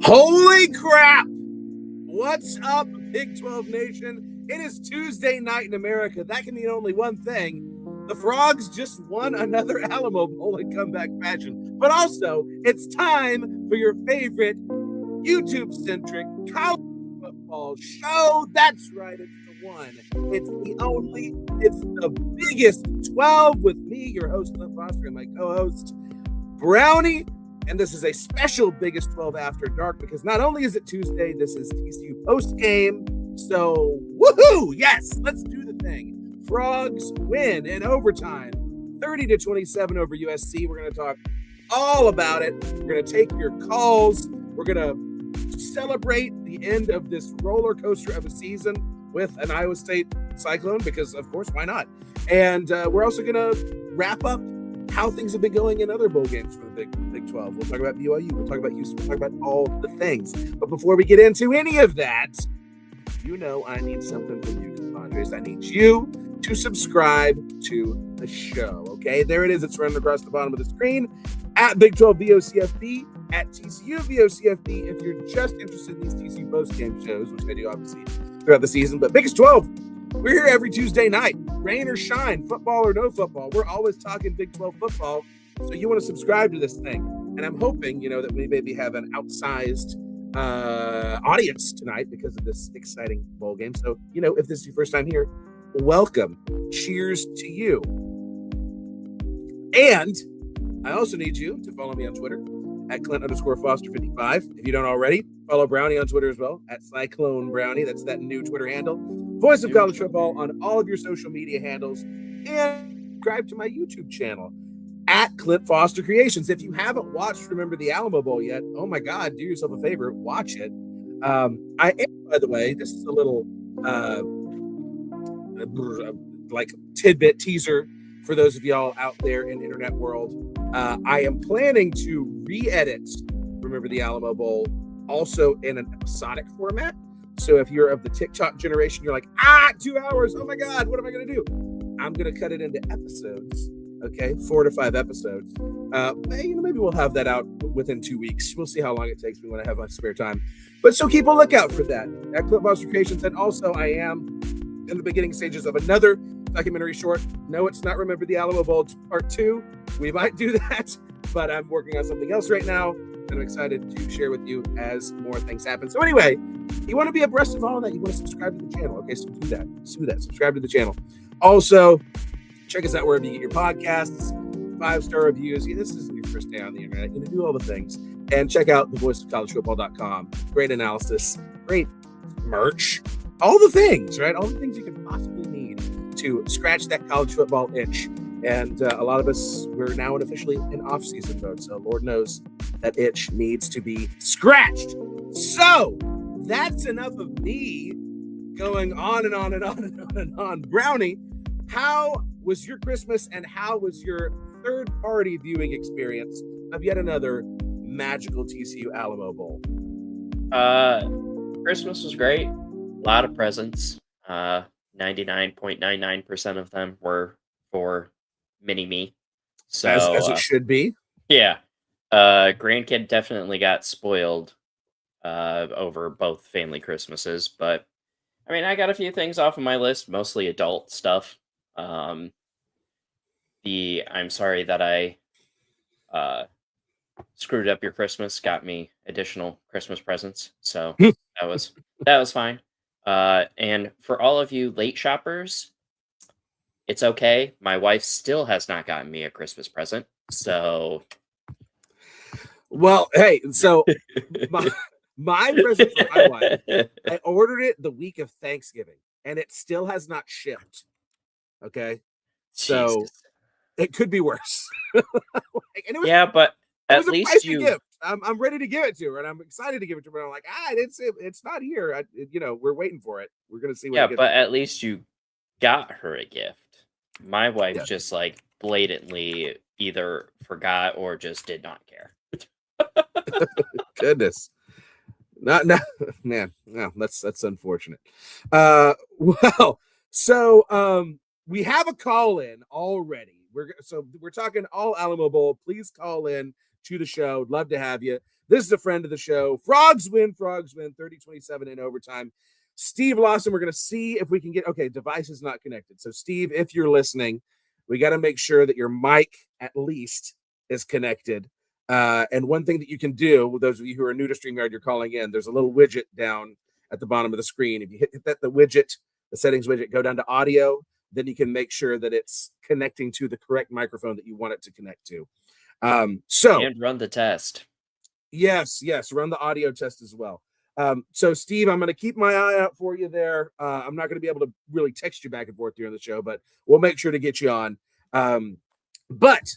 Holy crap! What's up, Big 12 Nation? It is Tuesday night in America. That can mean only one thing. The Frogs just won another Alamo Bowl in comeback fashion. But also, it's time for your favorite YouTube-centric college football show. That's right, it's the one. It's the only. It's the biggest 12 with me, your host, Clint Foster, and my co-host, Brownie. And this is a special Biggest 12 After Dark because not only is it Tuesday, this is TCU post-game. So, woohoo! Yes, let's do the thing. Frogs win in overtime, 30-27 over USC. We're going to talk all about it. We're going to take your calls. We're going to celebrate the end of this roller coaster of a season with an Iowa State Cyclone because, of course, why not? And we're also going to wrap up how things have been going in other bowl games for the Big 12. We'll talk about BYU. We'll talk about Houston. We'll talk about all the things. But before we get into any of that, you know I need something from you, compadres. I need you to subscribe to the show, okay? There it is. It's running across the bottom of the screen. At Big 12 VOCFB, at TCU VOCFB, if you're just interested in these TCU post-game shows, which I do obviously throughout the season. But Biggest 12, we're here every Tuesday night. Rain or shine, football or no football. We're always talking Big 12 football. So you want to subscribe to this thing. And I'm hoping, that we maybe have an outsized audience tonight because of this exciting bowl game. So, if this is your first time here, welcome. Cheers to you. And I also need you to follow me on Twitter at Clint_Foster55. If you don't already, follow Brownie on Twitter as well at Cyclone Brownie. That's that new Twitter handle. Voice of College Football on all of your social media handles, and subscribe to my YouTube channel at Clint Foster Creations. If you haven't watched Remember the Alamo Bowl yet, oh my God, do yourself a favor, watch it. I am, by the way, this is a little like tidbit teaser for those of y'all out there in internet world. I am planning to re-edit Remember the Alamo Bowl also in an episodic format. So if you're of the TikTok generation, you're like, 2 hours. Oh my God, what am I going to do? I'm going to cut it into episodes. Okay, 4 to 5 episodes. Maybe we'll have that out within 2 weeks. We'll see how long it takes me when I have my spare time. But so keep a lookout for that at Clint Foster Creations. And also, I am in the beginning stages of another documentary short. No, it's not Remember the Alamo Bowl Part 2. We might do that, but I'm working on something else right now. And I'm excited to share with you as more things happen. So anyway, you want to be abreast of all of that, you want to subscribe to the channel. Okay, so do that. Subscribe to the channel. Also, check us out wherever you get your podcasts, 5-star reviews. This isn't your first day on the internet. Do all the things. And check out thevoiceofcollegefootball.com. Great analysis, great merch, all the things, right? All the things you could possibly need to scratch that college football itch. And a lot of us, we're now officially in off-season mode. So Lord knows that itch needs to be scratched. So that's enough of me going on and on and on and on and on. Brownie, how was your Christmas and how was your third-party viewing experience of yet another magical TCU Alamo Bowl? Christmas was great. A lot of presents. 99.99% of them were for mini-me. So, as it should be. Yeah. Grandkid definitely got spoiled over both family Christmases, but I got a few things off of my list, mostly adult stuff. I'm sorry that I screwed up your Christmas, got me additional Christmas presents, so that was fine. And for all of you late shoppers, it's okay. My wife still has not gotten me a Christmas present, so. Well, hey, so my present for my wife, I ordered it the week of Thanksgiving, and it still has not shipped. Okay, so Jesus. It could be worse. But at least you. Gift. I'm ready to give it to her, and I'm excited to give it to her. But I'm like, it's not here. We're waiting for it. We're gonna see. What but at least you got her a gift. My wife just blatantly either forgot or just did not care. Goodness. Not man. No, that's unfortunate. So we have a call in already. We're talking all Alamo Bowl. Please call in to the show. Love to have you. This is a friend of the show. Frogs win, 30-27 in overtime. Steve Lawson, we're going to see if we can get, okay, device is not connected. So, Steve, if you're listening, we got to make sure that your mic at least is connected. And one thing that you can do, those of you who are new to StreamYard, you're calling in, there's a little widget down at the bottom of the screen. If you hit that, the widget, the settings widget, go down to audio, then you can make sure that it's connecting to the correct microphone that you want it to connect to. And run the test. Yes, run the audio test as well. So, Steve, I'm going to keep my eye out for you there. I'm not going to be able to really text you back and forth during the show, but we'll make sure to get you on. But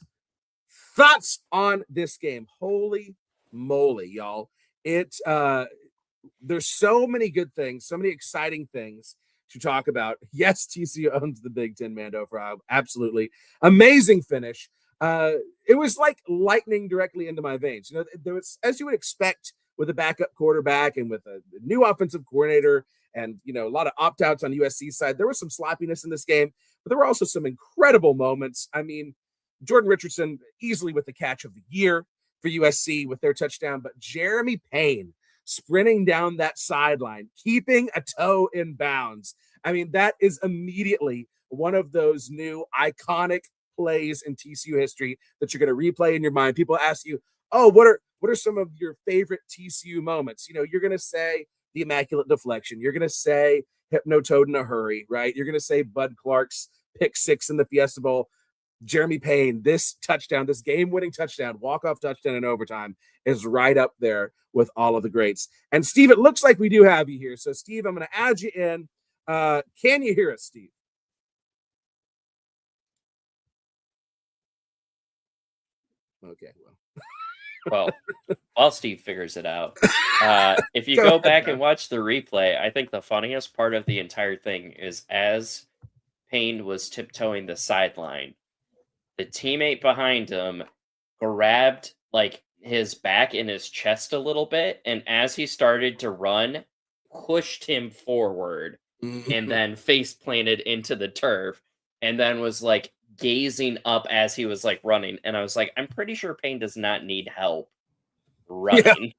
thoughts on this game? Holy moly, y'all. There's so many good things, so many exciting things to talk about. Yes, TCU owns the Big Ten, Mando Frog. Absolutely. Amazing finish. It was like lightning directly into my veins. You know, there was, as you would expect with a backup quarterback and with a new offensive coordinator and, you know, a lot of opt-outs on USC's side, there was some sloppiness in this game, but there were also some incredible moments. I mean, Jordan Richardson easily with the catch of the year for USC with their touchdown, but Jeremy Payne sprinting down that sideline, keeping a toe in bounds. I mean, that is immediately one of those new iconic plays in TCU history that you're going to replay in your mind. People ask you, oh, what are some of your favorite TCU moments? You know, you're going to say the immaculate deflection. You're going to say Hypno-Toad in a hurry, right? You're going to say Bud Clark's pick six in the Fiesta Bowl. Jeremy Payne, this touchdown, this game-winning touchdown, walk-off touchdown in overtime is right up there with all of the greats. And, Steve, it looks like we do have you here. So, Steve, I'm going to add you in. Can you hear us, Steve? Okay, well, while Steve figures it out, if you go back and watch the replay, I think the funniest part of the entire thing is as Payne was tiptoeing the sideline, the teammate behind him grabbed like his back and his chest a little bit, and as he started to run, pushed him forward and then face planted into the turf, and then was like gazing up as he was like running. And I was like, I'm pretty sure Payne does not need help running.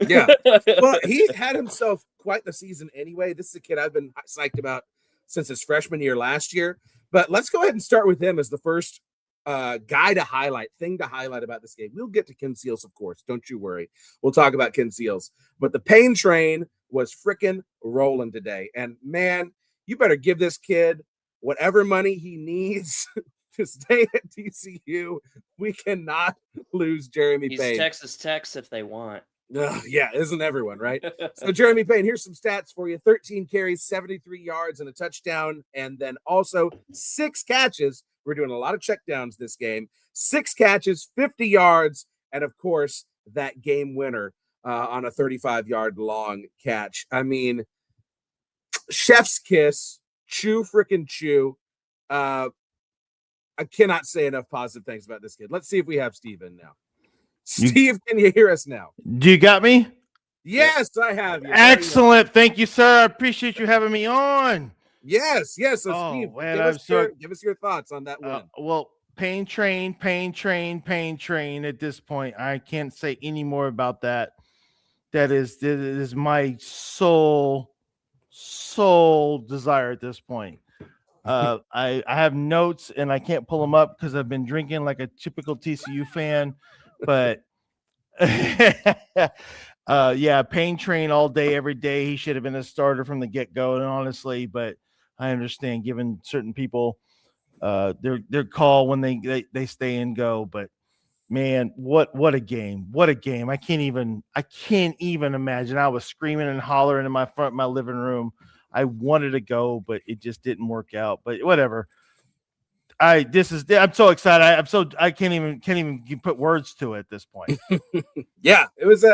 Yeah. Well, he had himself quite the season anyway. This is a kid I've been psyched about since his freshman year last year. But let's go ahead and start with him as the first thing to highlight about this game. We'll get to Ken Seals, of course. Don't you worry. We'll talk about Ken Seals. But the Payne train was freaking rolling today. And, man, you better give this kid whatever money he needs to stay at TCU. We cannot lose Jeremy Payne. He's Texas Techs if they want. Yeah, isn't everyone, right? So Jeremy Payne, here's some stats for you. 13 carries, 73 yards, and a touchdown. And then also 6 catches. We're doing a lot of checkdowns this game. 6 catches, 50 yards, and, of course, that game winner on a 35-yard long catch. I mean, chef's kiss, chew freaking chew. I cannot say enough positive things about this kid. Let's see if we have Steve in now. Steve, can you hear us now? Do you got me? Yes, I have you. Excellent. Thank you, sir. I appreciate you having me on. Yes. So, Steve, give us your thoughts on that win. Well, Payne train at this point. I can't say any more about that. That is my sole desire at this point. I have notes and I can't pull them up because I've been drinking like a typical TCU fan. But yeah, Payne train all day, every day. He should have been a starter from the get-go, and honestly, but I understand giving certain people their call when they stay and go. But man, what a game. What a game. I can't even imagine. I was screaming and hollering in my living room. I wanted to go, but it just didn't work out. But whatever. I'm so excited. I can't even put words to it at this point. Yeah, it was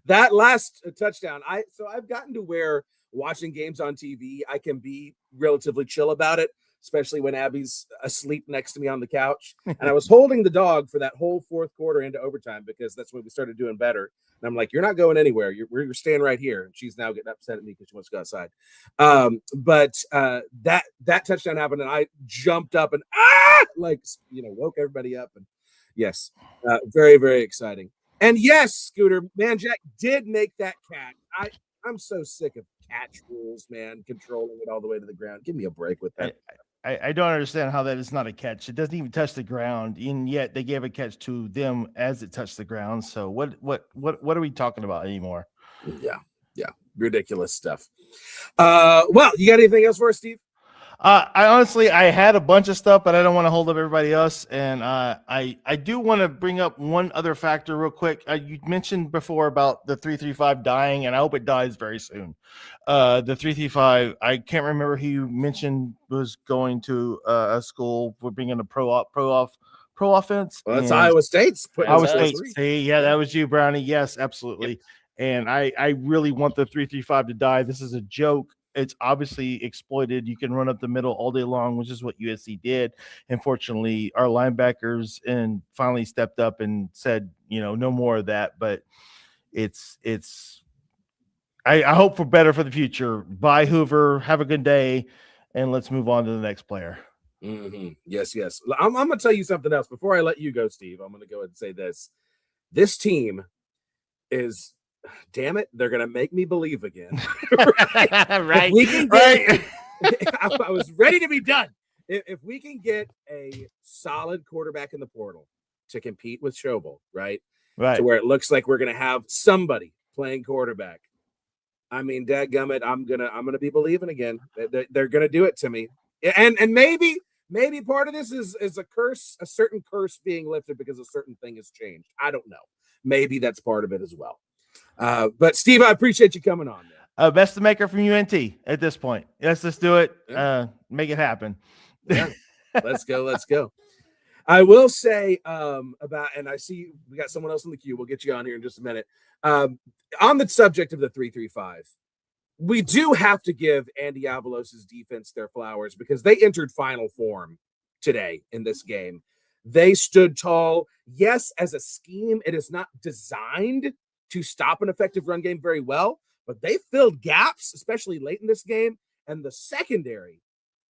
that last touchdown. I've gotten to where watching games on TV, I can be relatively chill about it, especially when Abby's asleep next to me on the couch. And I was holding the dog for that whole fourth quarter into overtime because that's when we started doing better. And I'm like, you're not going anywhere. You're staying right here. And she's now getting upset at me because she wants to go outside. But that touchdown happened, and I jumped up and woke everybody up. And yes, very, very exciting. And yes, Scooter, man, Jack did make that catch. I'm so sick of catch rules, man, controlling it all the way to the ground. Give me a break with that. I don't understand how that is not a catch. It doesn't even touch the ground, and yet they gave a catch to them as it touched the ground. So what are we talking about anymore? Yeah, ridiculous stuff. Well, you got anything else for us, Steve? I honestly, I had a bunch of stuff, but I don't want to hold up everybody else. And I do want to bring up one other factor real quick. You mentioned before about the 335 dying, and I hope it dies very soon. The 335, I can't remember who you mentioned was going to a school for being in a pro offense. Well, that's Iowa State's putting Iowa us. State. See, yeah, that was you, Brownie. Yes, absolutely. Yep. And I really want the 335 to die. This is a joke. It's obviously exploited. You can run up the middle all day long, which is what USC did. Unfortunately, our linebackers and finally stepped up and said, no more of that. But it's I hope for better for the future. Bye, Hoover. Have a good day, and let's move on to the next player. Mm-hmm. Yes. I'm going to tell you something else before I let you go, Steve. I'm going to go ahead and say this. This team is, damn it, they're going to make me believe again. Right. If we can get, I was ready to be done. If we can get a solid quarterback in the portal to compete with Schobel, right? To where it looks like we're going to have somebody playing quarterback. I mean, dadgummit, I'm gonna be believing again. They're gonna do it to me, and maybe part of this is a curse, a certain curse being lifted because a certain thing has changed. I don't know. Maybe that's part of it as well. But Steve, I appreciate you coming on, man. Best to maker from UNT at this point. Let's just do it. Yeah. Make it happen. Yeah. Let's go. I will say about, and I see we got someone else in the queue. We'll get you on here in just a minute. On the subject of the 335, we do have to give Andy Avalos' defense their flowers because they entered final form today in this game. They stood tall. Yes, as a scheme, it is not designed to stop an effective run game very well, but they filled gaps, especially late in this game, and the secondary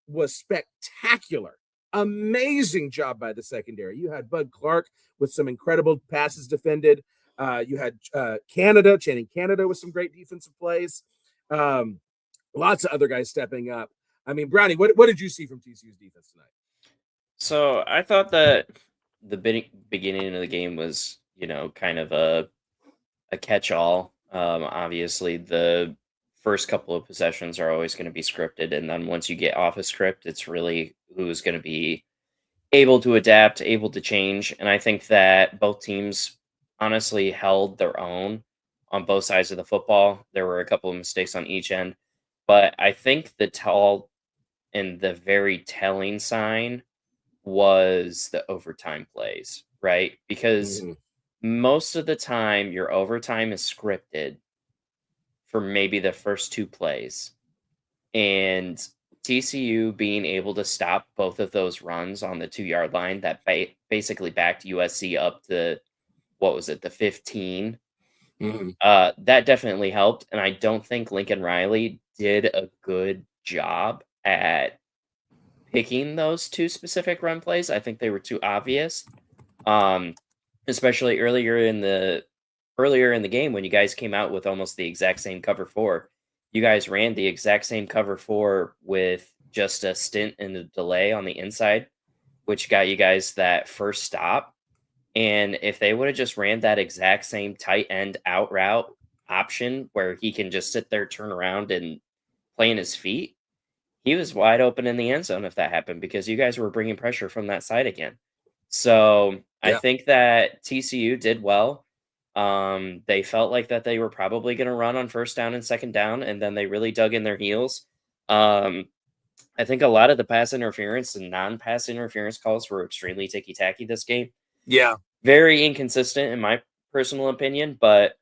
was spectacular. Amazing job by the secondary. You had Bud Clark with some incredible passes defended. You had Channing Canada with some great defensive plays. Lots of other guys stepping up. I mean, Brownie, what did you see from TCU's defense tonight? So I thought that the beginning of the game was, kind of a catch-all. Obviously, the first couple of possessions are always going to be scripted, and then once you get off a script, it's really who's going to be able to adapt, able to change. And I think that both teams honestly held their own on both sides of the football. There were a couple of mistakes on each end, but I think the tall and the very telling sign was the overtime plays, right? Because most of the time your overtime is scripted for maybe the first two plays. And TCU being able to stop both of those runs on the 2-yard line that basically backed USC up to, what was it, the 15? That definitely helped. And I don't think Lincoln Riley did a good job at picking those two specific run plays. I think they were too obvious. Especially earlier in the game when you guys came out with almost the exact same cover 4. You guys ran the exact same cover 4 with just a stint and a delay on the inside, which got you guys that first stop. And if they would have just ran that exact same tight end out route option where he can just sit there, turn around, and play in his feet, he was wide open in the end zone if that happened because you guys were bringing pressure from that side again. So I think that TCU did well. They felt like that they were probably going to run on first down and second down, and then they really dug in their heels. I think a lot of the pass interference and non-pass interference calls were extremely ticky-tacky this game. Yeah. Very inconsistent in my personal opinion, but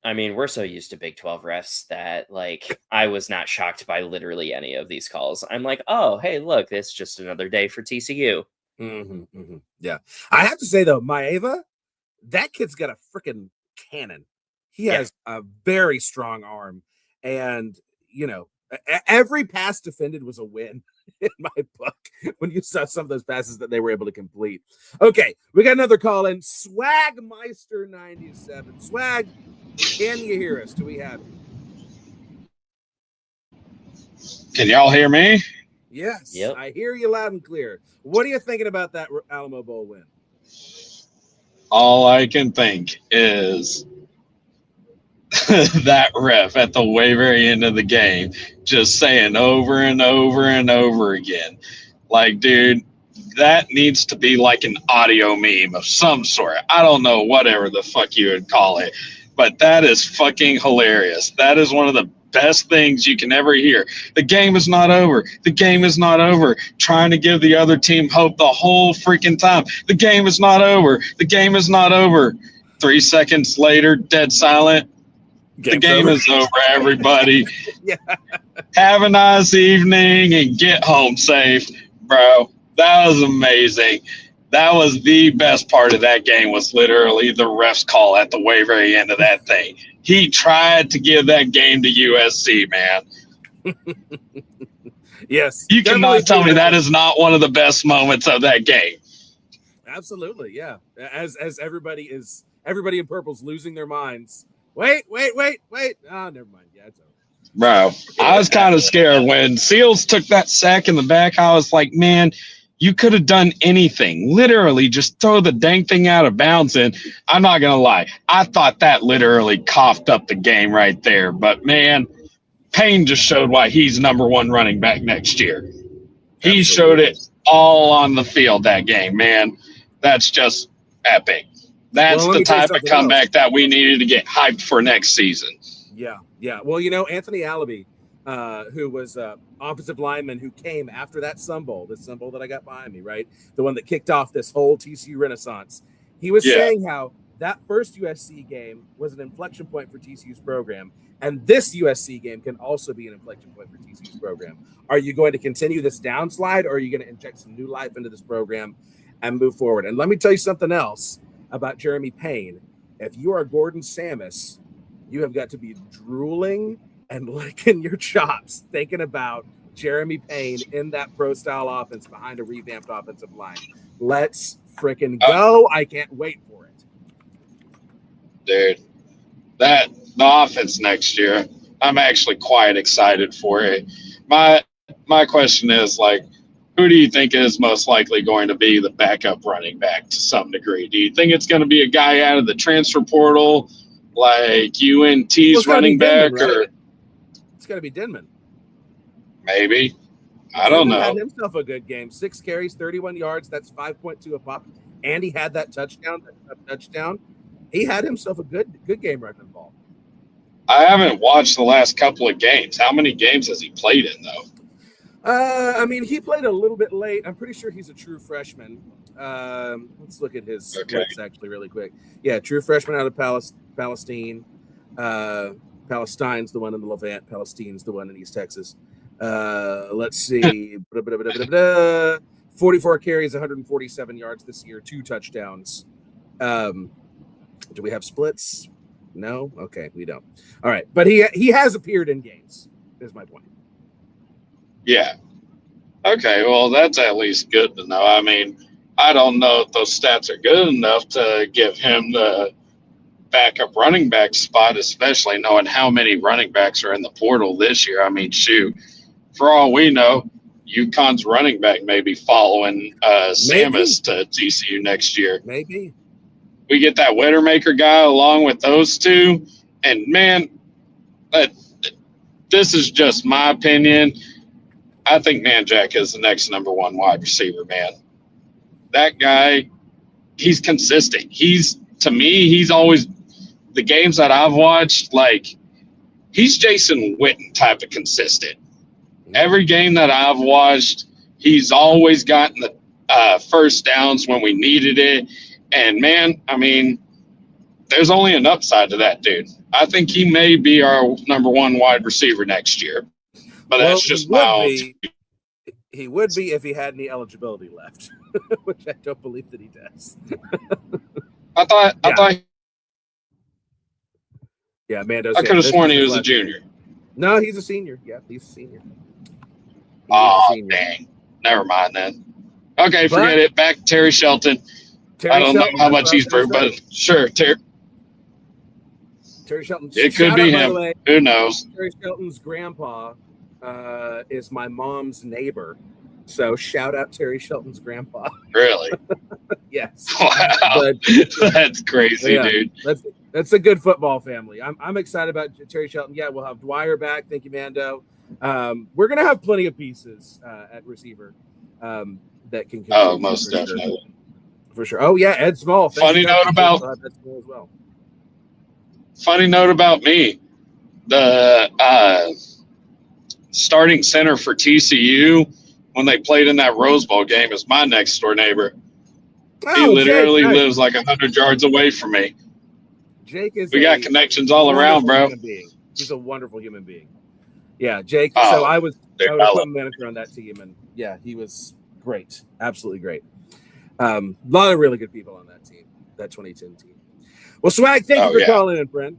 I mean, we're so used to Big 12 refs that, like, I was not shocked by literally any of these calls. I'm like, oh, hey, look, it's just another day for TCU. Yeah. I have to say, though, Maeva, that kid's got a freaking cannon. He has a very strong arm. And, Every pass defended was a win in my book when you saw some of those passes that they were able to complete. Okay, we got another call in. Swagmeister 97. Swag, can you hear us? Do we have you? Can y'all hear me? Yes, Yep. I hear you loud and clear. What are you thinking about that Alamo Bowl win? All I can think is that ref at the way very end of the game just saying over and over and over again, like, dude, that needs to be like an audio meme of some sort. I don't know, whatever the fuck you would call it, but that is fucking hilarious. That is one of the best things you can ever hear. The game is not over. The game is not over. Trying to give the other team hope the whole freaking time. The game is not over. The game is not over. 3 seconds later, dead silent. The game is over, everybody. Yeah. Have a nice evening and get home safe, bro. That was amazing. That was the best part of that game, was literally the ref's call at the way very end of that thing. He tried to give that game to USC, man. Yes. You cannot tell me that is not one of the best moments of that game. Absolutely, yeah. As everybody in purple's losing their minds. Wait. Oh, never mind. Yeah, it's over. Bro, I was kind of scared when Seals took that sack in the back. I was like, man, you could have done anything. Literally, just throw the dang thing out of bounds. And I'm not going to lie, I thought that literally coughed up the game right there. But, man, Payne just showed why he's number one running back next year. He showed it all on the field that game, man. That's just epic. That's the type of comeback that we needed to get hyped for next season. Yeah. Well, Anthony Alabi, who was offensive lineman who came after that Sun Bowl, the Sun Bowl that I got behind me, right? The one that kicked off this whole TCU renaissance. He was saying how that first USC game was an inflection point for TCU's program. And this USC game can also be an inflection point for TCU's program. Are you going to continue this downslide, or are you going to inject some new life into this program and move forward? And let me tell you something else about Jeremy Payne. If you are Gordon Samus, you have got to be drooling and licking your chops thinking about Jeremy Payne in that pro-style offense behind a revamped offensive line. Let's freaking go. I can't wait for it. Dude, the offense next year, I'm actually quite excited for it. My question is, like, who do you think is most likely going to be the backup running back to some degree? Do you think it's going to be a guy out of the transfer portal, like UNT's running back, Denman, right? It's got to be Denman. Maybe. I don't know. Had himself a good game. 6 carries, 31 yards. That's 5.2 a pop. And he had that touchdown. He had himself a good game running the ball. I haven't watched the last couple of games. How many games has he played in, though? He played a little bit late. I'm pretty sure he's a true freshman. Let's look at his splits actually really quick. Yeah, true freshman out of Palestine. Palestine's the one in the Levant. Palestine's the one in East Texas. Let's see. 44 carries, 147 yards this year, 2 touchdowns. Do we have splits? No? Okay, we don't. All right. But he has appeared in games, is my point. Yeah. Okay, well, that's at least good to know. I mean, I don't know if those stats are good enough to give him the backup running back spot, especially knowing how many running backs are in the portal this year. I mean, shoot, for all we know, UConn's running back may be following Samus to TCU next year. Maybe. We get that Wettermaker guy along with those two, and, man, this is just my opinion. I think Manjack is the next number 1 wide receiver, man. That guy, he's consistent. To me, he's always – the games that I've watched, like, he's Jason Witten type of consistent. Every game that I've watched, he's always gotten the first downs when we needed it. And, man, I mean, there's only an upside to that dude. I think he may be our number 1 wide receiver next year. But that's just my own. He would be if he had any eligibility left, which I don't believe that he does. I thought. Yeah, Mando. I could have sworn he was a junior. No, he's a senior. Yeah, he's a senior. Dang. Never mind then. Okay, But forget it. Back to Terry Shelton. I don't know how much he's proved, but sure, Terry Shelton. It could be him. By the way, who knows? Terry Shelton's grandpa is my mom's neighbor. So shout out Terry Shelton's grandpa. Really? Yes. Wow. That's crazy, dude. That's a good football family. I'm excited about Terry Shelton. Yeah, we'll have Dwyer back. Thank you, Mando. We're gonna have plenty of pieces at receiver that can. Oh, most definitely. For sure. Oh yeah, Ed Small. Funny note about Ed Small as well. Funny note about me, the starting center for TCU when they played in that Rose Bowl game is my next door neighbor. He literally lives like 100 yards away from me. Jake is. We got connections all around, bro. He's a wonderful human being. Yeah, Jake. So I was equipment manager on that team, and yeah, he was great, absolutely great. A lot of really good people on that team, that 2010 team. Well, Swag, thank you for calling in, friend.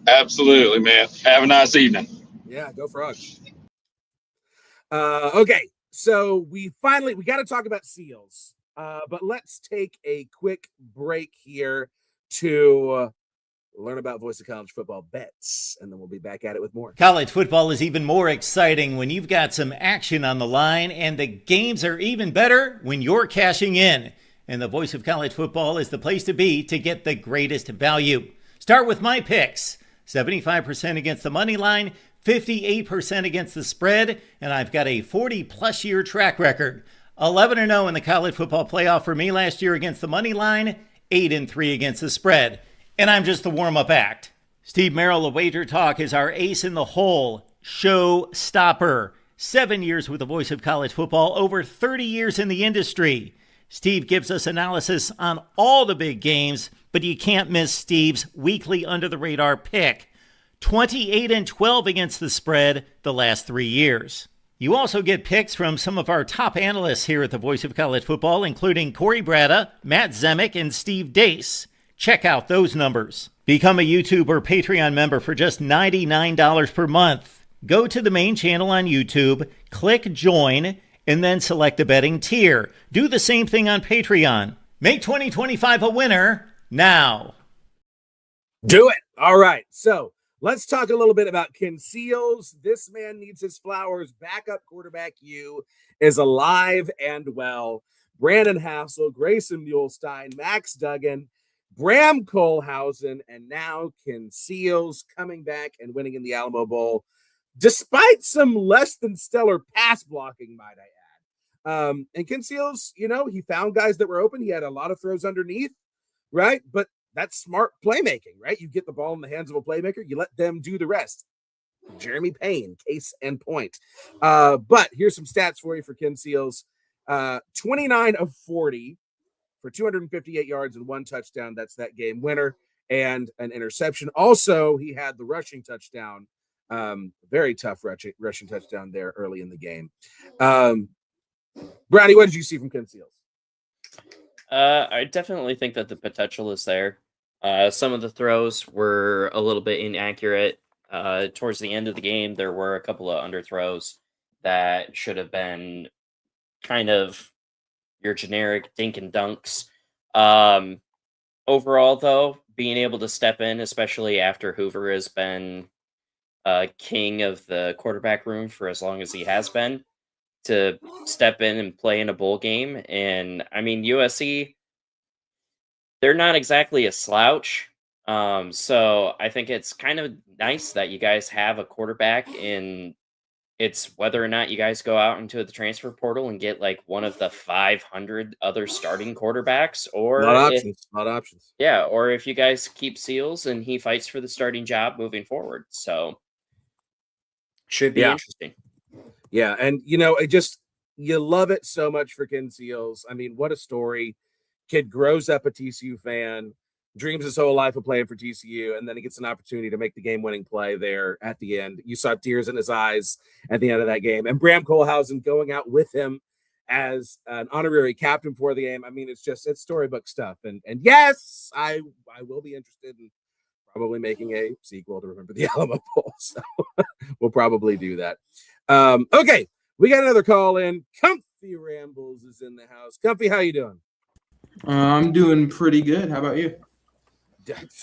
Absolutely, man. Have a nice evening. Yeah, go Frogs. Okay, so we got to talk about seals, but let's take a quick break here to learn about Voice of College Football bets, and then we'll be back at it with more. College football is even more exciting when you've got some action on the line, and the games are even better when you're cashing in. And the Voice of College Football is the place to be to get the greatest value. Start with my picks. 75% against the money line, 58% against the spread, and I've got a 40-plus year track record. 11-0 in the college football playoff for me last year against the money line, 8-3 against the spread. And I'm just the warm-up act. Steve Merrill of Wager Talk is our ace in the hole, show stopper. 7 years with the Voice of College Football, over 30 years in the industry. Steve gives us analysis on all the big games, but you can't miss Steve's weekly under-the-radar pick. 28-12 against the spread the last 3 years. You also get picks from some of our top analysts here at the Voice of College Football, including Corey Bratta, Matt Zemek, and Steve Dace. Check out those numbers. Become a YouTube or Patreon member for just $99 per month. Go to the main channel on YouTube, click join, and then select the betting tier. Do the same thing on Patreon. Make 2025 a winner now. Do it. All right. So let's talk a little bit about Ken Seals. This man needs his flowers. Backup quarterback U is alive and well. Brandon Hassel, Grayson Muhlstein, Max Duggan, Bram Kohlhausen, and now Ken Seals coming back and winning in the Alamo Bowl, despite some less than stellar pass blocking, might I add. And Ken Seals, he found guys that were open. He had a lot of throws underneath, right? But that's smart playmaking, right? You get the ball in the hands of a playmaker, you let them do the rest. Jeremy Payne, case and point. But here's some stats for you for Ken Seals. 29 of 40 for 258 yards and 1 touchdown. That's that game winner, and an interception. Also, he had the rushing touchdown. Very tough rushing touchdown there early in the game. Brownie, what did you see from Ken Seals? I definitely think that the potential is there. Some of the throws were a little bit inaccurate. Towards the end of the game, there were a couple of underthrows that should have been kind of your generic dink and dunks. Overall, though, being able to step in, especially after Hoover has been king of the quarterback room for as long as he has been, to step in and play in a bowl game. And I mean, USC, they're not exactly a slouch. So I think it's kind of nice that you guys have a quarterback, and it's whether or not you guys go out into the transfer portal and get like one of the 500 other starting quarterbacks, or a lot of options. Yeah, or if you guys keep Seals and he fights for the starting job moving forward. So should be interesting. Yeah, and you love it so much for Ken Seals. I mean, what a story. Kid grows up a TCU fan, dreams his whole life of playing for TCU, and then he gets an opportunity to make the game-winning play there at the end. You saw tears in his eyes at the end of that game. And Bram Kohlhausen going out with him as an honorary captain for the game. I mean, it's storybook stuff. And yes, I will be interested in probably making a sequel to Remember the Alamo Bowl. So we'll probably do that. Okay, we got another call in. Comfy Rambles is in the house. Comfy, how you doing? I'm doing pretty good. How about you?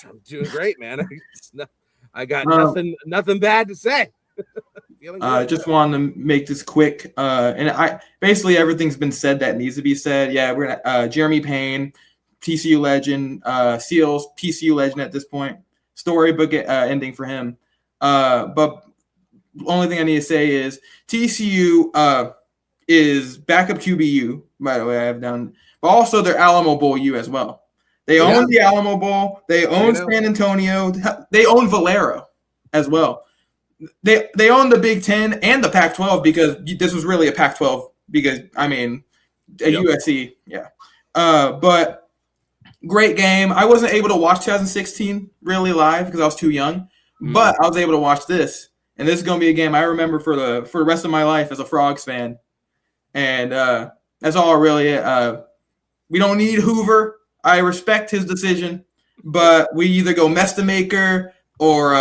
I'm doing great, man. I got Um, nothing bad to say. Feeling good. Just wanted to make this quick. And I basically everything's been said that needs to be said. Yeah, we're gonna Jeremy Payne, TCU legend, Seals, TCU legend at this point. Storybook ending for him. But the only thing I need to say is TCU is backup QBU, by the way, I have down, but also they're Alamo Bowl U as well. They own the Alamo Bowl. They own San Antonio. They own Valero as well. They own the Big Ten and the Pac-12 because this was really a Pac-12 because, I mean, USC, yeah. But great game. I wasn't able to watch 2016 really live because I was too young, but I was able to watch this. And this is going to be a game I remember for the rest of my life as a Frogs fan. And that's all really it. We don't need Hoover. I respect his decision, but we either go Mestamaker or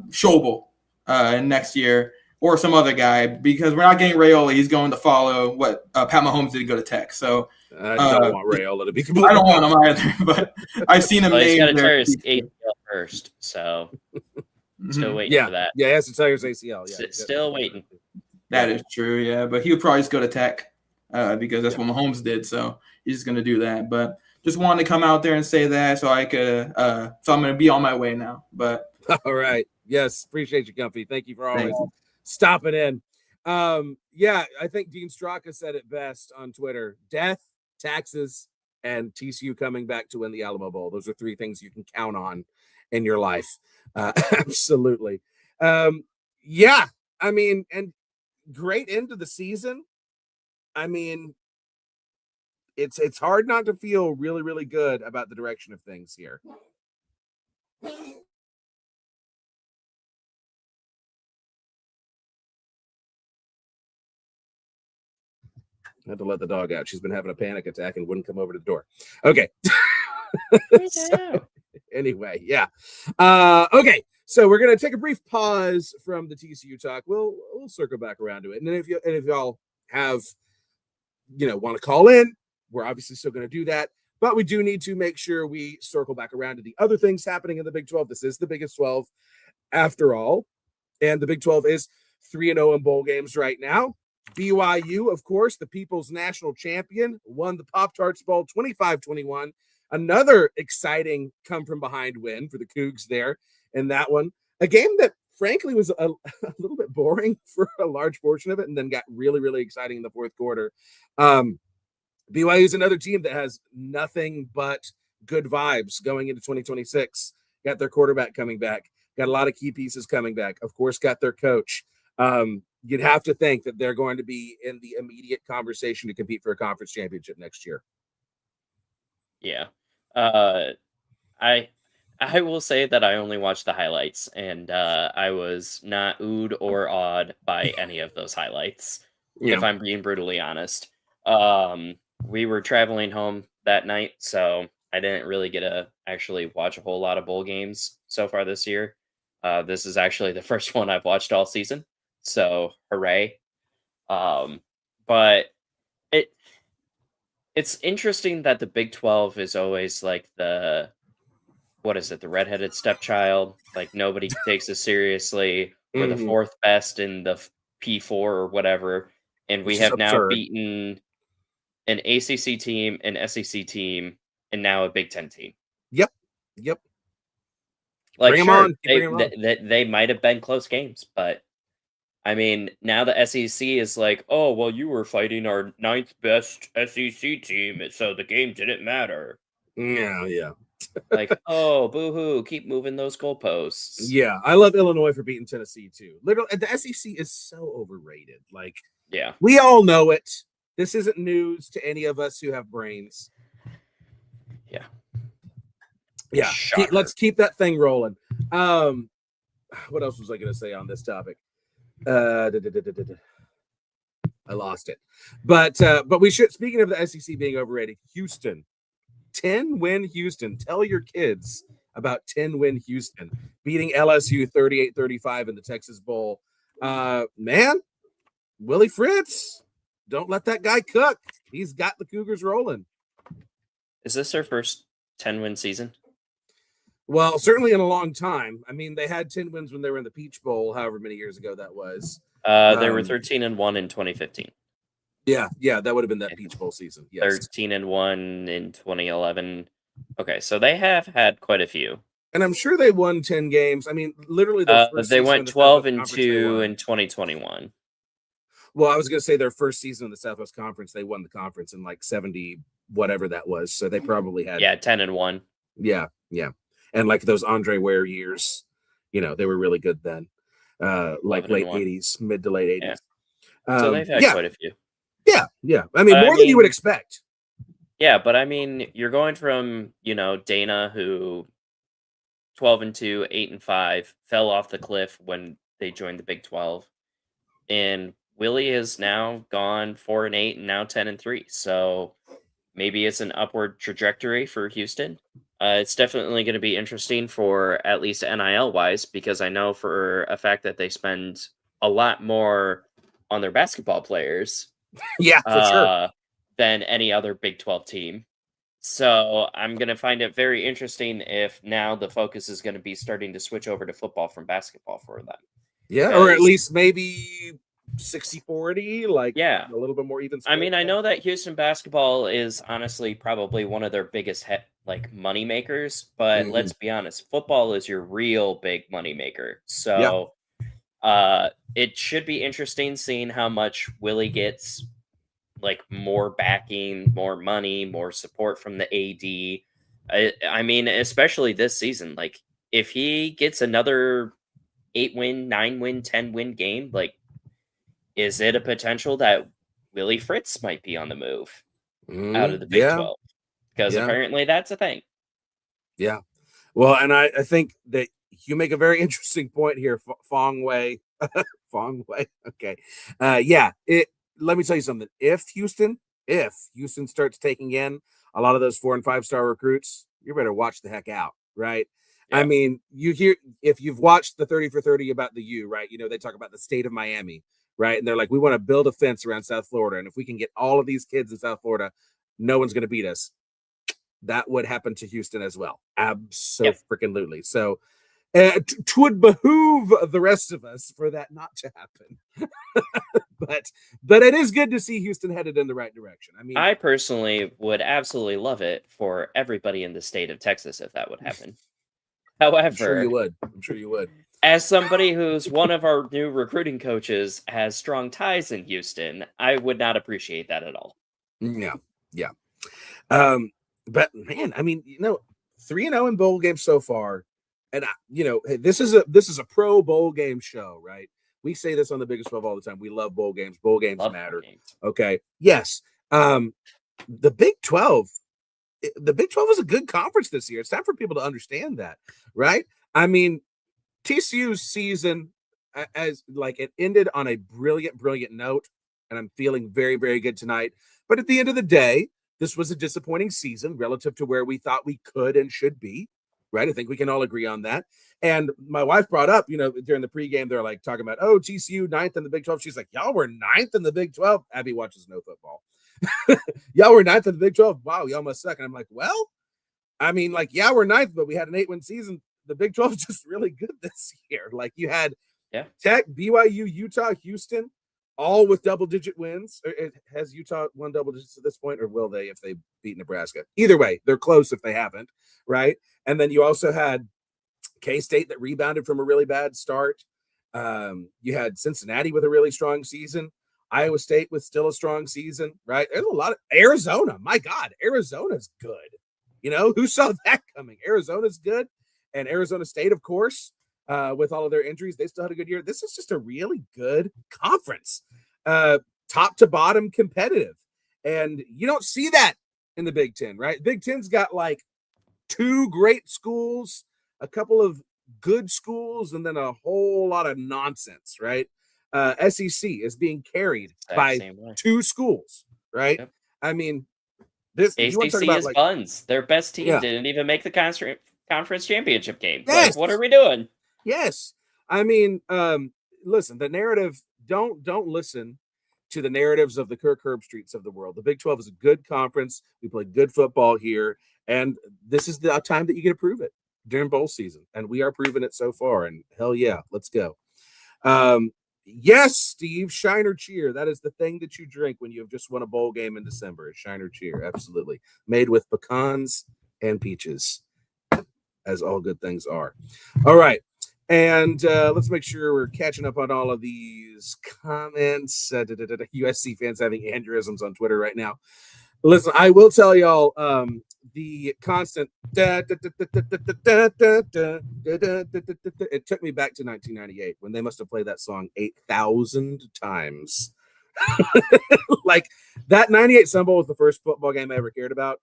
Schobel next year or some other guy because we're not getting Raiola. He's going to follow what Pat Mahomes did to go to Tech. So I don't want Raiola to be completely. I don't want him either, but I've seen him. Well, he's got to tear his ACL first, so still waiting for that. Yeah, he has to tear his ACL. Yeah, still waiting. That is true, yeah. But he would probably just go to Tech because that's what Mahomes did. So he's just going to do that. But just wanted to come out there and say that so I could so I'm going to be on my way now. But all right. Yes, appreciate you, Comfy. Thank you for always stopping in. Yeah, I think Dean Straka said it best on Twitter. Death, taxes, and TCU coming back to win the Alamo Bowl. Those are three things you can count on in your life. Absolutely. Yeah, I mean, and great end of the season. I mean, it's hard not to feel really, really good about the direction of things here. I had to let the dog out. She's been having a panic attack and wouldn't come over to the door. Okay. So, anyway, yeah. Okay. So we're gonna take a brief pause from the TCU talk. We'll circle back around to it. And then if y'all have want to call in, we're obviously still gonna do that. But we do need to make sure we circle back around to the other things happening in the Big 12. This is the biggest 12 after all. And the Big 12 is 3-0 in bowl games right now. BYU, of course, the People's National Champion, won the Pop-Tarts Bowl 25-21. Another exciting come-from-behind win for the Cougs there in that one. A game that, frankly, was a little bit boring for a large portion of it and then got really, really exciting in the fourth quarter. BYU is another team that has nothing but good vibes going into 2026. Got their quarterback coming back. Got a lot of key pieces coming back. Of course, got their coach. You'd have to think that they're going to be in the immediate conversation to compete for a conference championship next year. Yeah. I will say that I only watched the highlights, and I was not oohed or awed by any of those highlights, if I'm being brutally honest. We were traveling home that night, so I didn't really get to actually watch a whole lot of bowl games so far this year. This is actually the first one I've watched all season, so hooray. But it's interesting that the Big 12 is always like the redheaded stepchild. Like nobody takes us seriously. We're the fourth best in the P4 or whatever, and we have now beaten an ACC team, an SEC team, and now a Big 10 team. Yep. Like, bring sure, them on. they might have been close games, but I mean, now the SEC is like, oh, well, you were fighting our 9th best SEC team, so the game didn't matter. Yeah. Like, oh, boo-hoo, keep moving those goalposts. Yeah, I love Illinois for beating Tennessee, too. Literally, the SEC is so overrated. Like, yeah, we all know it. This isn't news to any of us who have brains. Yeah. Let's keep that thing rolling. What else was I going to say on this topic? I lost it. But we should. Speaking of the SEC being overrated, Houston, 10-win Houston. Tell your kids about 10-win Houston, beating LSU 38-35 in the Texas Bowl. Man, Willie Fritz, don't let that guy cook. He's got the Cougars rolling. Is this their first 10-win season? Well, certainly in a long time. I mean, they had 10 wins when they were in the Peach Bowl, however many years ago that was. They were 13-1 in 2015. Yeah, that would have been that Peach Bowl season. Yes. 13-1 in 2011. Okay, so they have had quite a few. And I'm sure they won 10 games. I mean, literally their first they season went in the Southwest Conference, 12-2 in 2021. Well, I was going to say their first season in the Southwest Conference, they won the conference in like 70, whatever that was. So they probably had 10-1. Yeah. And like those Andre Ware years, they were really good then. Like late 80s, mid to late 80s. Yeah. So they've had quite a few. Yeah. I mean, more than you would expect. Yeah, but I mean, you're going from, Dana, who 12-2, 8-5, fell off the cliff when they joined the Big 12. And Willie has now gone 4-8 and now 10-3. So maybe it's an upward trajectory for Houston. It's definitely going to be interesting for at least NIL wise, because I know for a fact that they spend a lot more on their basketball players. Yeah, for sure. Than any other Big 12 team. So I'm going to find it very interesting if now the focus is going to be starting to switch over to football from basketball for them. Yeah, or at least maybe 60-40, a little bit more even. I mean, I know that Houston basketball is honestly probably one of their biggest money makers, but let's be honest, football is your real big money maker. So it should be interesting seeing how much Willie gets, more backing, more money, more support from the AD. I mean, especially this season, if he gets another 8-win, 9-win, 10-win game, is it a potential that Willie Fritz might be on the move out of the Big 12? Because apparently that's a thing. Yeah. Well, and I think that you make a very interesting point here, Fong Wei. Fong Wei. Okay. Let me tell you something. If Houston starts taking in a lot of those 4- and 5-star recruits, you better watch the heck out, right? Yeah. I mean, if you've watched the 30 for 30 about the U, right? They talk about the state of Miami, right? And they're like, we want to build a fence around South Florida. And if we can get all of these kids in South Florida, no one's going to beat us. That would happen to Houston as well. Absolutely. So twould behoove the rest of us for that not to happen. but it is good to see Houston headed in the right direction. I mean, I personally would absolutely love it for everybody in the state of Texas if that would happen. However, I'm sure you would. As somebody who's one of our new recruiting coaches has strong ties in Houston, I would not appreciate that at all. Yeah. But man, I mean, 3-0 in bowl games so far. And this is a pro bowl game show, right? We say this on the Biggest 12 all the time. We love bowl games. Bowl games matter. Okay. Yes. The Big 12 is a good conference this year. It's time for people to understand that, right? I mean, TCU's season it ended on a brilliant note, and I'm feeling very, very good tonight. But at the end of the day, this was a disappointing season relative to where we thought we could and should be, right? I think we can all agree on that. And my wife brought up, during the pregame, they're talking about, TCU 9th in the Big 12. She's like, y'all were 9th in the Big 12. Abby watches no football. Y'all were 9th in the Big 12. Wow, y'all must suck. And I'm like, well, I mean, we're 9th, but we had an 8-win season. The Big 12 is just really good this year. You had Tech, BYU, Utah, Houston, all with double-digit wins. Has Utah won double digits at this point, or will they if they beat Nebraska? Either way, they're close if they haven't, right? And then you also had K-State that rebounded from a really bad start. You had Cincinnati with a really strong season. Iowa State with still a strong season, right? There's a lot of Arizona. My God, Arizona's good. Who saw that coming? Arizona's good. And Arizona State, of course, with all of their injuries, they still had a good year. This is just a really good conference, top to bottom competitive. And you don't see that in the Big Ten, right? Big Ten's got 2 great schools, a couple of good schools, and then a whole lot of nonsense, right? SEC is being carried by 2 schools, right? Yep. I mean, this ACC is buns. Their best team didn't even make the conference championship game. Yes. Like, what are we doing? Yes. I mean, listen, the narrative, don't listen to the narratives of the Kirk Herbstreits of the world. The Big 12 is a good conference. We play good football here, and this is the time that you get to prove it during bowl season, and we are proving it so far, and hell yeah, let's go. Yes, Steve, Shiner Cheer. That is the thing that you drink when you have just won a bowl game in December. Shiner Cheer, absolutely. Made with pecans and peaches, as all good things are. All right. And let's make sure we're catching up on all of these comments. USC fans having aneurysms on Twitter right now. Listen, I will tell y'all the constant it took me back to 1998 when they must have played that song 8,000 times. Like that 98 Sun Bowl was the first football game I ever cared about.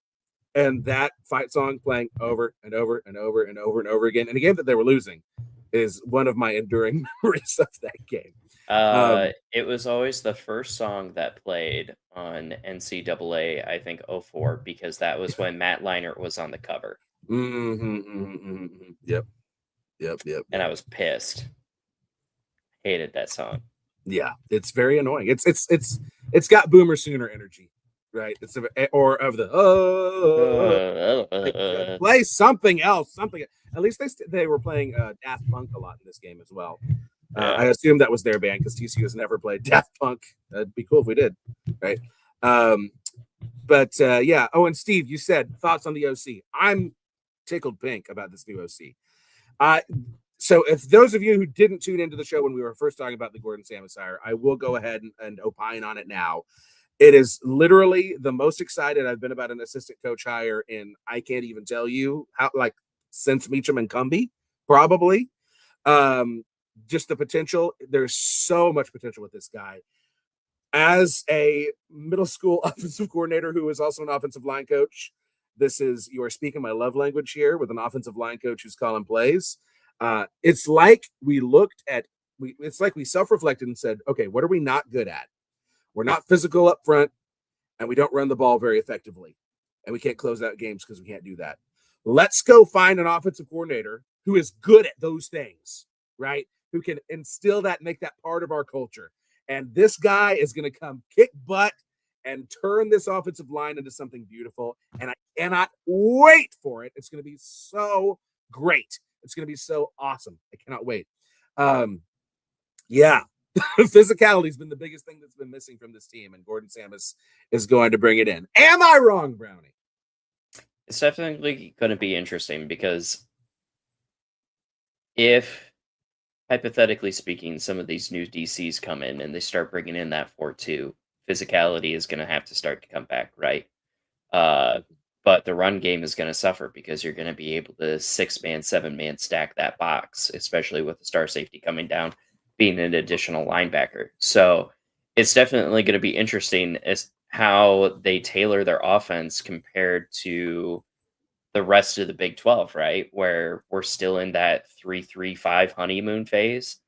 And that fight song playing over and over and over and over and over again in a game that they were losing is one of my enduring memories of that game. It was always the first song that played on NCAA, I think 04, because that was when Matt Leinart was on the cover. Yep. And I was pissed. Hated that song. Yeah, it's very annoying. It's got Boomer Sooner energy, right? It's or of the play something else, something. At least they were playing Daft Punk a lot in this game as well. I assume that was their band because TCU has never played Daft Punk. It'd be cool if we did, right? But yeah. Oh, and Steve, you said thoughts on the OC. I'm tickled pink about this new OC. So if those of you who didn't tune into the show when we were first talking about the Gordon Samus hire, I will go ahead and opine on it now. It is literally the most excited I've been about an assistant coach hire in, I can't even tell you how, like, since Meacham and Cumbie, probably. Just the potential. There's so much potential with this guy. As a middle school offensive coordinator who is also an offensive line coach, you are speaking my love language here with an offensive line coach who's calling plays. It's like we self-reflected and said, okay, what are we not good at? We're not physical up front, and we don't run the ball very effectively, and we can't close out games because we can't do that. Let's go find an offensive coordinator who is good at those things, right? Who can instill that, make that part of our culture. And this guy is going to come kick butt and turn this offensive line into something beautiful. And I cannot wait for it. It's going to be so great. It's going to be so awesome. I cannot wait. Yeah. Physicality has been the biggest thing that's been missing from this team, and Gordon Samus is going to bring it in. Am I wrong, Brownie? It's definitely going to be interesting because if, hypothetically speaking, some of these new DCs come in and they start bringing in that 4-2, physicality is going to have to start to come back, right? But the run game is going to suffer because you're going to be able to 6-man, 7-man stack that box, especially with the star safety coming down, being an additional linebacker. So it's definitely going to be interesting as how they tailor their offense compared to the rest of the Big 12, right? Where we're still in that 3-3-5 honeymoon phase.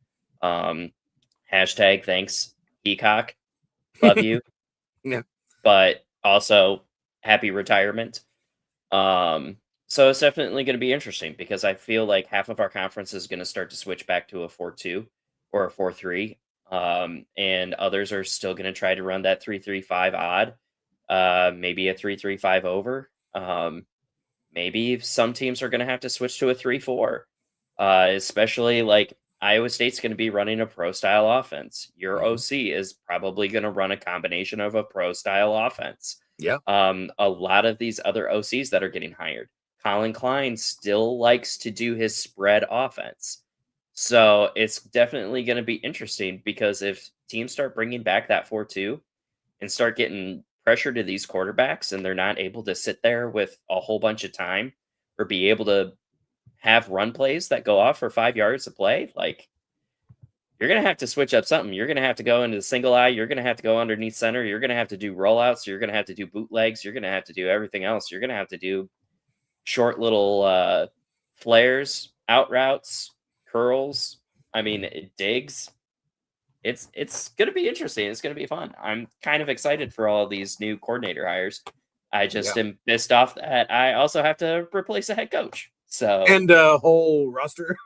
Hashtag thanks, Peacock. Love you. Yeah. But also happy retirement. So it's definitely going to be interesting because I feel like half of our conference is going to start to switch back to a 4-2 or a 4-3. And others are still going to try to run that 3-3-5 odd, maybe a 3-3-5 over. Maybe some teams are going to have to switch to a 3-4, especially like Iowa State's going to be running a pro style offense. Your OC is probably going to run a combination of a pro style offense. Yeah. A lot of these other OCs that are getting hired, Colin Klein still likes to do his spread offense. So it's definitely going to be interesting because if teams start bringing back that 4-2 and start getting pressure to these quarterbacks and they're not able to sit there with a whole bunch of time or be able to have run plays that go off for 5 yards of play, like you're going to have to switch up something. You're going to have to go into the single eye. You're going to have to go underneath center. You're going to have to do rollouts. You're going to have to do bootlegs. You're going to have to do everything else. You're going to have to do short little flares, out routes, curls. I mean, digs. It's going to be interesting. It's going to be fun. I'm kind of excited for all these new coordinator hires. I just am pissed off that I also have to replace a head coach. So And a whole roster.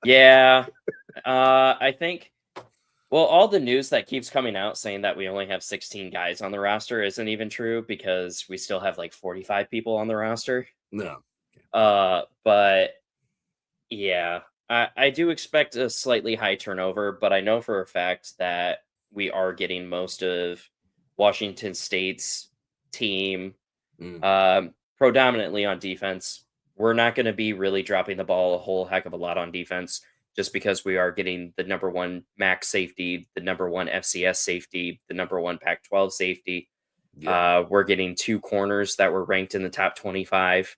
yeah, I think. Well, all the news that keeps coming out saying that we only have 16 guys on the roster isn't even true because we still have like 45 people on the roster. No. But yeah, I do expect a slightly high turnover, but I know for a fact that we are getting most of Washington State's team predominantly on defense. We're not going to be really dropping the ball a whole heck of a lot on defense just because we are getting the number one MAC safety, the number one FCS safety, the number one Pac-12 safety. Yeah. We're getting 2 corners that were ranked in the top 25.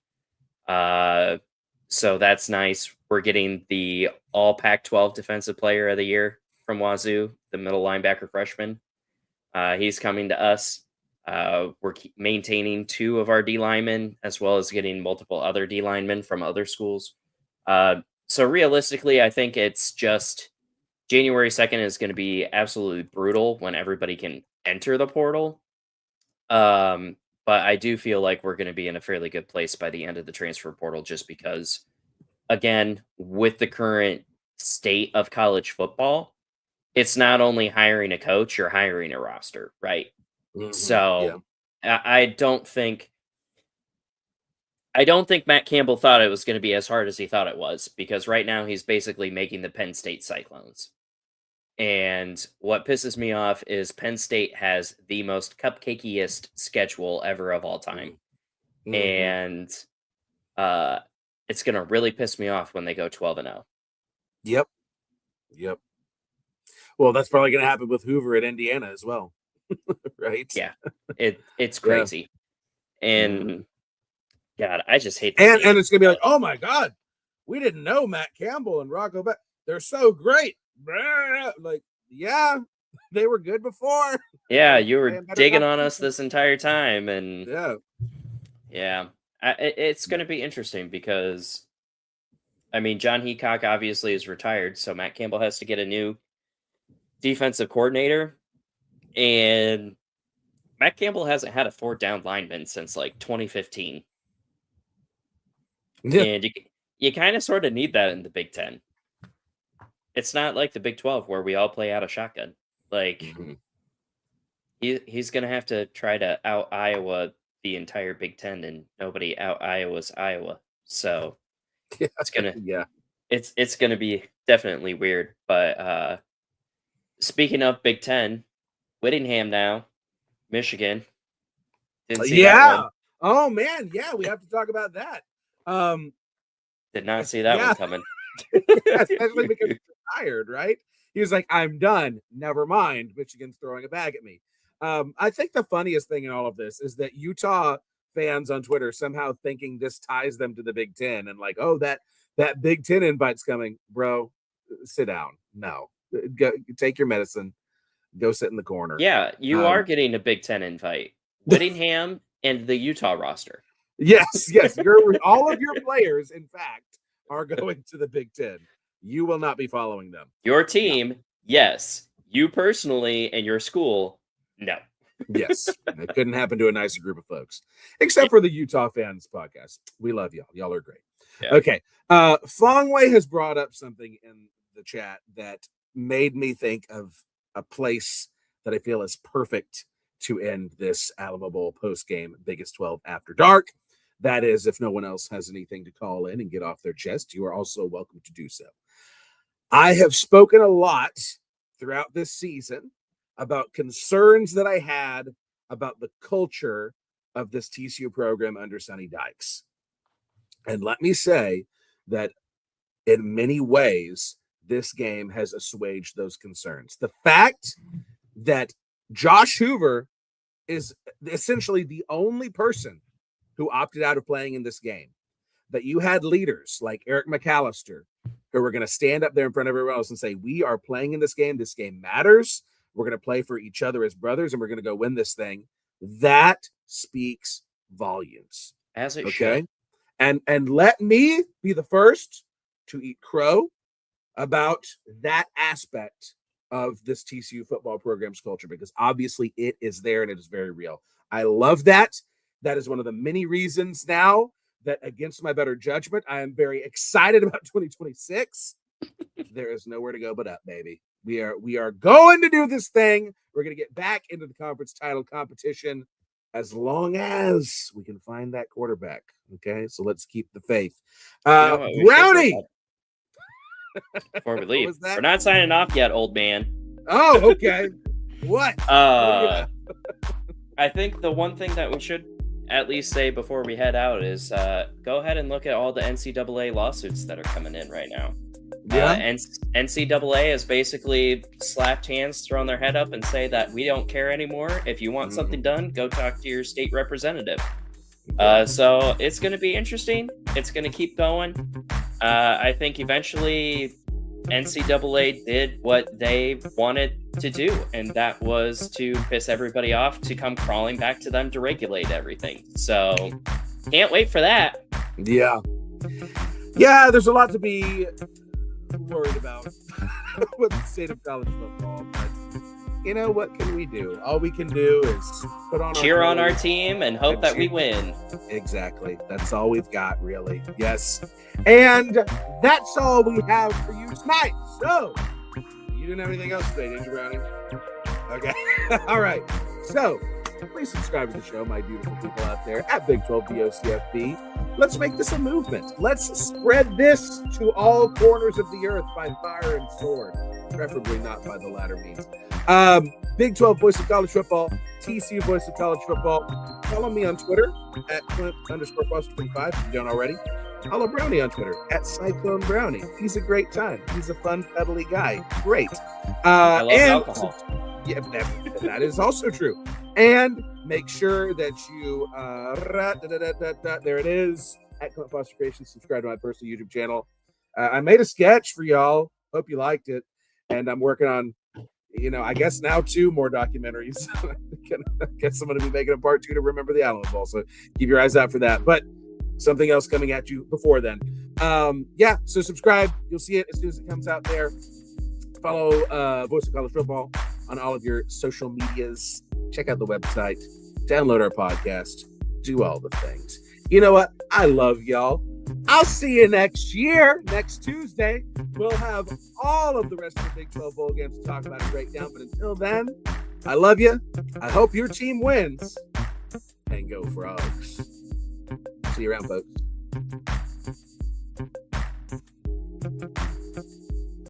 So that's nice. We're getting the all Pac-12 defensive player of the year from Wazoo, the middle linebacker freshman. He's coming to us. We're maintaining 2 of our D linemen as well as getting multiple other D linemen from other schools. So realistically, I think it's just January 2nd is going to be absolutely brutal when everybody can enter the portal. But I do feel like we're going to be in a fairly good place by the end of the transfer portal just because, again, with the current state of college football, it's not only hiring a coach, you're hiring a roster, right? So I don't think Matt Campbell thought it was going to be as hard as he thought it was because right now he's basically making the Penn State Cyclones. And what pisses me off is Penn State has the most cupcakeiest schedule ever of all time. And it's going to really piss me off when they go 12-0. Yep. Well, that's probably going to happen with Hoover at Indiana as well. Right? Yeah. It's crazy. And God, I just hate and it's going to be like, oh my God, we didn't know Matt Campbell and Rocco Beck. They're so great. Like, yeah, they were good before. Yeah, you were digging on us this entire time. And yeah, it's going to be interesting because, I mean, John Heacock obviously is retired, so Matt Campbell has to get a new defensive coordinator. And Matt Campbell hasn't had a 4th down lineman since like 2015. Yeah. And you kind of sort of need that in the Big Ten. It's not like the Big 12 where we all play out of shotgun. Like, he's going to have to try to out Iowa the entire Big Ten, and nobody out Iowa's Iowa. So it's gonna it's gonna be definitely weird. But speaking of Big Ten, Whittingham now, Michigan. Didn't see that one. Oh man, yeah, we have to talk about that. Did not see that one coming. Especially because he's retired, right? He was like, I'm done. Never mind. Michigan's throwing a bag at me. I think the funniest thing in all of this is that Utah fans on Twitter somehow thinking this ties them to the Big Ten and like, oh, that Big Ten invite's coming. Bro, sit down. No. Go take your medicine. Go sit in the corner. Yeah, you are getting a Big Ten invite. Whittingham and the Utah roster. Yes. All of your players, in fact, are going to the Big Ten. You will not be following them. Your team, yes. You personally and your school, no. Yes. It couldn't happen to a nicer group of folks. Except for the Utah fans podcast. We love y'all. Y'all are great. Yeah. Okay. Fong Wei has brought up something in the chat that made me think of a place that I feel is perfect to end this Alamo Bowl post-game Biggest 12 After Dark. That is, if no one else has anything to call in and get off their chest, you are also welcome to do so. I have spoken a lot throughout this season about concerns that I had about the culture of this TCU program under Sonny Dykes. And let me say that in many ways, this game has assuaged those concerns. The fact that Josh Hoover is essentially the only person who opted out of playing in this game, that you had leaders like Eric McAllister who were going to stand up there in front of everyone else and say, we are playing in this game. This game matters. We're going to play for each other as brothers, and we're going to go win this thing. That speaks volumes. As it should. And let me be the first to eat crow about that aspect of this TCU football program's culture, because obviously it is there and it is very real. I love that. That is one of the many reasons now that against my better judgment, I am very excited about 2026. There is nowhere to go but up, baby. We are going to do this thing. We're going to get back into the conference title competition as long as we can find that quarterback. Okay, so let's keep the faith. What? We should Brownie! Before we What leave, was that? we're not signing off yet, old man. Oh, okay. What? I think the one thing that we should at least say before we head out is go ahead and look at all the NCAA lawsuits that are coming in right now. Yeah. NCAA has basically slapped hands, thrown their head up, and say that we don't care anymore. If you want something done, go talk to your state representative. So it's going to be interesting. It's going to keep going. I think eventually NCAA did what they wanted to do, and that was to piss everybody off to come crawling back to them to regulate everything. So can't wait for that. Yeah. Yeah, there's a lot to be worried about with the state of college football, but you know, what can we do? All we can do is put on cheer on our team and hope that we win. Exactly. That's all we've got, really. Yes. And that's all we have for you tonight. So, you didn't have anything else today, did you, Brownie? Okay. All right. So, please subscribe to the show, my beautiful people out there at Big 12 BOCFB. Let's make this a movement. Let's spread this to all corners of the earth by fire and sword, preferably not by the latter means. Big 12 Voice of College Football, TCU Voice of College Football. Follow me on Twitter at Clint_Foster25 if you don't already. Follow Brownie on Twitter at Cyclone Brownie. He's a great time. He's a fun, cuddly guy. Great. I love alcohol. Yeah, that is also true. And make sure that you, there it is, at Clint Foster Creations. Subscribe to my personal YouTube channel. I made a sketch for y'all. Hope you liked it. And I'm working on, I guess now 2 more documentaries. I guess I'm going to be making a part 2 to Remember the Alamo Bowl. So keep your eyes out for that. But something else coming at you before then. So subscribe. You'll see it as soon as it comes out there. Follow Voice of College Football on all of your social medias. Check out the website. Download our podcast. Do all the things. You know what? I love y'all. I'll see you next year. Next Tuesday, we'll have all of the rest of the Big 12 Bowl games to talk about and break down. But until then, I love you. I hope your team wins. And go Frogs. See you around, folks.